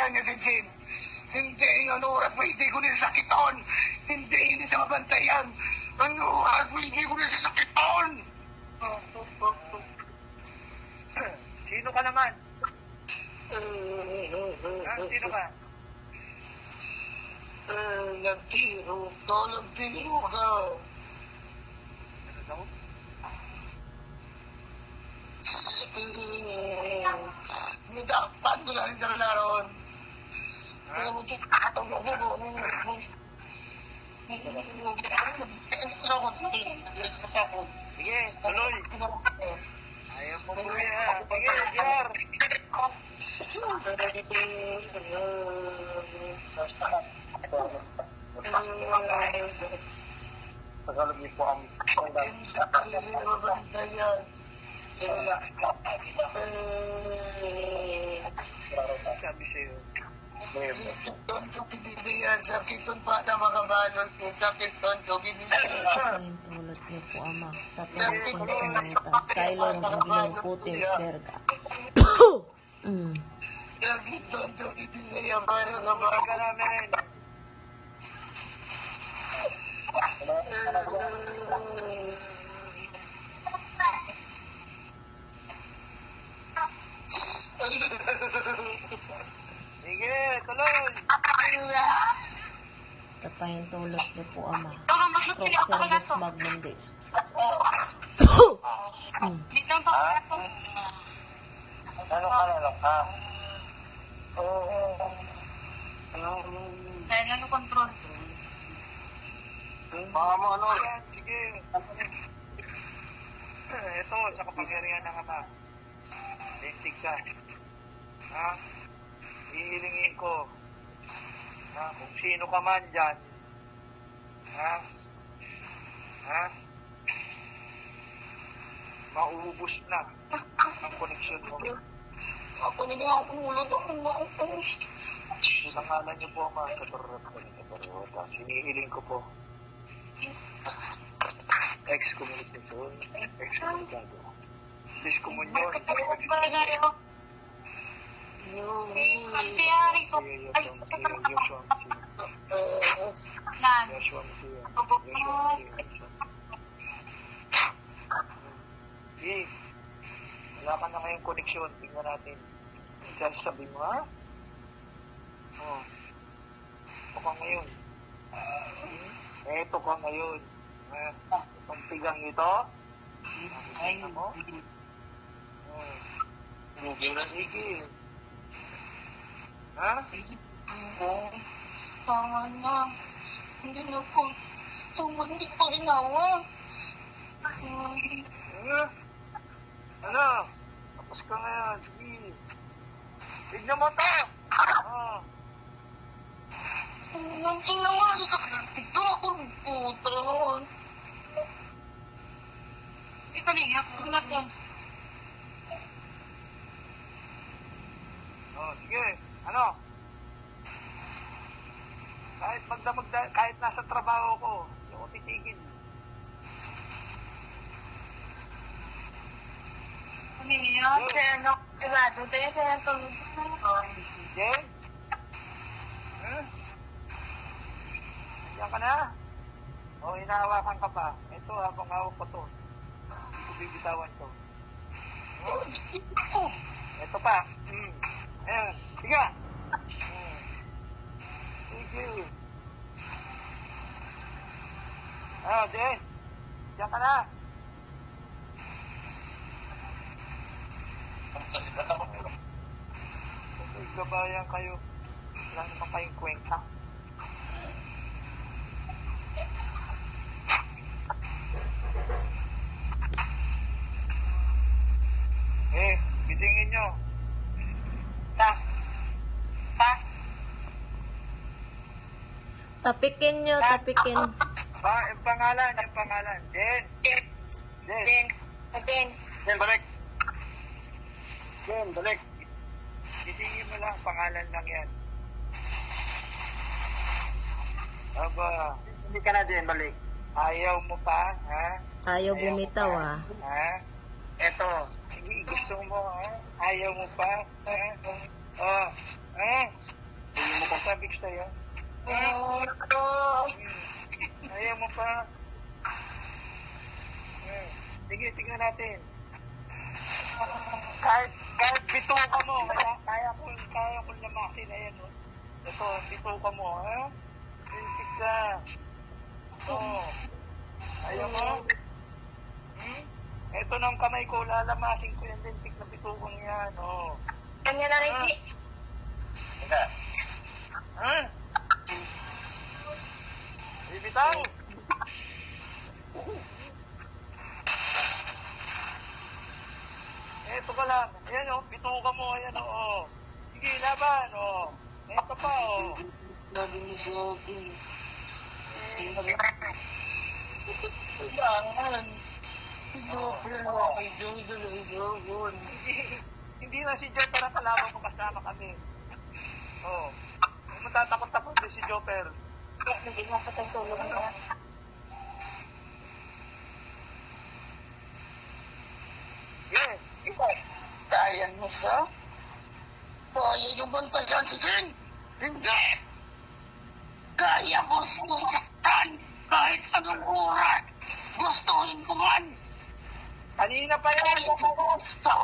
mabantayan niya si Jin. Hindi ang oras mo, hindi ko niya sakiton. Hindi sa mabantayan. Ang oras mo, hindi ko niya sakiton. Sino ka naman? Sino ka? Nagtiro ka. Ano daw? Dapat ko na rin sa laron. Kaya mo ito kakatong mo. Sige, tuloy. Ayaw mo po yan. Sige, Jar. Tagalog niyo po ang mabantayan. Sabi sa'yo. Sakiton ko pinilihan. Sakiton pa na makabalos. Sakiton ko pinilihan. Tulad niyo po, Ama, sa pinagpunta Skylar ng Panginoong Putis, Berga. Sakiton ko pinilihan para sa mga Ka namin. Sige, tuloy. Sa pahintulot niyo po, Ama. Cross service magmandi. Ano ka? Dahil ano control? Baka mo ano? Sige. Ito, sa kapangyarihan ng Ama. Lintig ka. Ha? Ihilingin ko. Ha? Kung sino ka man dyan. Ha? Ha? Mauubos na ang koneksyon mo. Ako na nga ako ulo doon. Sinangalan niyo po, Ama, sa Torot ko ng Torota. Sinihiling ko po. Excommunication. Excommunicado. Discomunion. Pagkayari ko. Ay, nan. Wala ka na ngayong koneksyon. Tingnan natin. Sabi mo, ha? Oh. Ito ka ngayon. Ito ka ngayon. Itong tigang ito. Nakikita mo? Sige na, sige. Ha? Tama na. Hindi na po. Hindi pa ginawa. Ano? Tapos ka ngayon. Sige. Tignan mo to. Nang ginawa. Ito ako puto. Ito niya, kulat yan. Sige. Ano? Kahit nasa trabaho ko, hindi ko titigil. Niya, kaya ano, sigurado tayo kaya tulog. Jen? Diyan ka na? Hinahawakan ka pa. Ito, habang hawak ko to. Hindi ko bibitawan to. Ito pa. Ayan. Sige. Sige. Jen. Diyan ka na. Kung gabayan kayo, wala naman kayong kwenta. Gisingin nyo. Tapikin nyo, tapikin. Yung pangalan. Jen. Jen, balik. Jen, balik. Gisingin mo lang, pangalan lang yan. Aba. Hindi ka na, Jen, balik. Ayaw mo pa, ha? Ayaw bumitaw, ah. Ha? Eto. Gusto mo, ha? Ayaw mo pa, ha? sinabi ko sa'yo? Ayaw mo pa. Sige, tignan natin. Kahit bituka mo, kaya ko lamasin. Ayan, no? Ito, bituka mo, ha? Pinsik ka. Ito. Ayaw mo? Ito ng kamay ko, lalamasin ko yung lintik na bitukang yan, oh. Kanya na rin, Teka. Ha? Bibitaw. Eto ka lang. Ayan o, bituka mo. Ayan o. Sige, laban o. Eto pa o. Sabi ni Sophie. Kailangan. Joker mo kay Jojo. Hindi na si Joper ang kalaban mo, kasama kami. Oo. Huwag mo tatakot-takot din si Joper. Hindi nga pa tayo tulog na. Yes. Kaya mo siya? Kaya yung bantayan si Jin? Hindi! Kaya ko susaktan kahit anong oras. Gustuhin ko man. Kanina pa yan. Ito!